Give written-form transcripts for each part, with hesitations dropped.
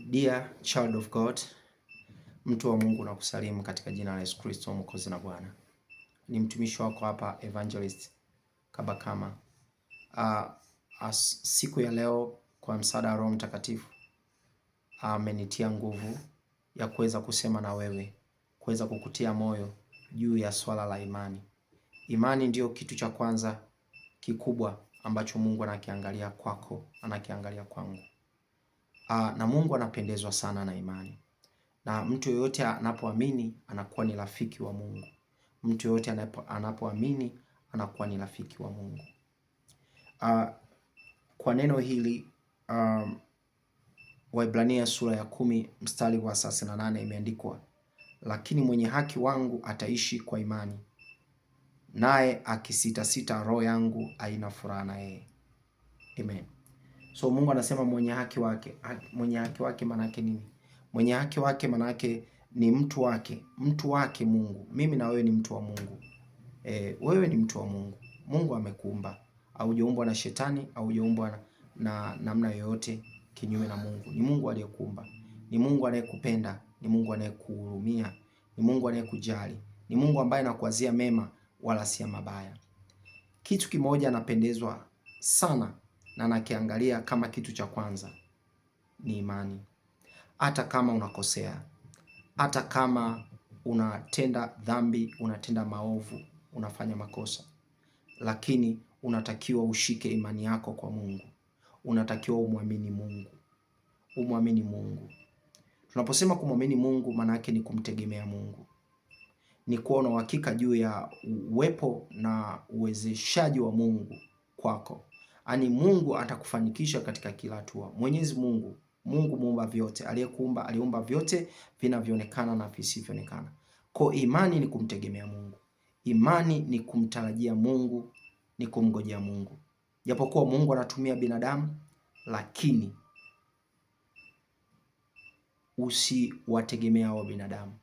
Dear child of God, mtu wa Mungu, na kusalimu katika jina la Yesu Kristo Mwokozi na Bwana. Ni mtumishi wako hapa Evangelist Kabakama. Siku ya leo kwa msaada wa Roho Mtakatifu amenitia nguvu ya kuweza kusema na wewe, kuweza kukutia moyo juu ya swala la imani. Imani ndiyo kitu cha kwanza kikubwa ambacho Mungu anakiangalia kwako, anakiangalia kwangu. Na Mungu anapendezwa sana na imani. Na mtu yoyote anapoamini anakuwa ni rafiki wa Mungu. Mtu yoyote anapoamini anakuwa ni rafiki wa Mungu. Kwa neno hili Waebrania sura ya 10 mstari wa 38 imeandikwa, lakini mwenye haki wangu ataishi kwa imani, naye akisitasita roho yangu haina furaha na yeye. Amen. So Mungu anasema mwenye haki wake. Mwenye haki wake maana yake nini? Mwenye haki wake maana yake ni mtu wake, mtu wake Mungu. Mimi na wewe ni mtu wa Mungu. Wewe ni mtu wa Mungu. Mungu amekuumba. Haujaumbwa na shetani, haujaumbwa na namna yoyote kinyume na Mungu. Ni Mungu aliyekuumba. Ni Mungu anayekupenda, ni Mungu anayekuhurumia, ni Mungu anayekujali. Ni Mungu ambaye anakuwazia mema wala si mabaya. Kitu kimoja anapendezwa sana na anakiangalia kama kitu cha kwanza ni imani. Hata kama unakosea, hata kama unatenda dhambi, unatenda maovu, unafanya makosa, lakini unatakiwa ushike imani yako kwa Mungu. Unatakiwa umwamini Mungu. Umwamini Mungu. Tunaposema kumwamini Mungu, maana yake ni kumtegemea Mungu. Ni kuwa na uhakika juu ya uwepo na uwezeshaji wa Mungu kwako. Yaani Mungu atakufanikisha katika kila hatua. Mwenyezi Mungu, Mungu muumba vyote, aliyekuumba, aliumba vyote vinavyoonekana na visivyoonekana. Kwa imani ni kumtegemea Mungu. Imani ni kumtarajia Mungu, ni kumngojea Mungu. Japokuwa Mungu anatumia binadamu, lakini usiwategemea hao binadamu.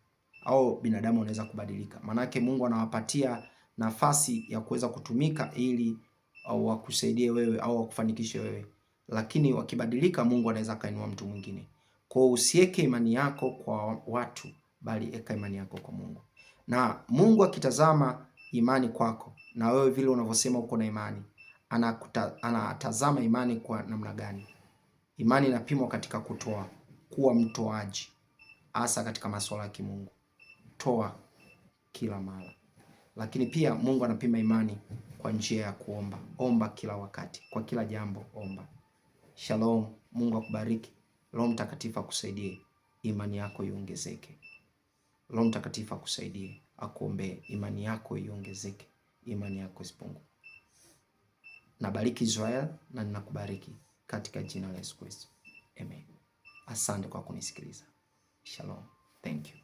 Au binadamu wanaweza kubadilika. Manake Mungu anawapatia nafasi ya kuweza kutumika ili au wakusaidie wewe au wakufanikishe wewe. Lakini wakibadilika, Mungu anaweza kainua mtu mwingine. Kwa hiyo usiweke imani yako kwa watu, bali eka imani yako kwa Mungu. Na Mungu akitazama imani kwako, na wewe vile unavyosema uko na imani, anatazama imani kwa namna gani? Imani inapimwa katika kutoa, kuwa mtoaji, hasa katika masuala ya kimungu. Toa kila mara. Lakini pia Mungu anapima imani kwa njia ya kuomba. Omba kila wakati, kwa kila jambo omba. Shalom, Mungu akubariki. Roho Mtakatifu akusaidie imani yako iongezeke. Roho Mtakatifu akusaidie, akuombee imani yako iongezeke, imani yako isipungue. Nabariki Israel na ninakubariki katika jina la Yesu Kristo. Amen. Asante kwa kunisikiliza. Shalom. Thank you.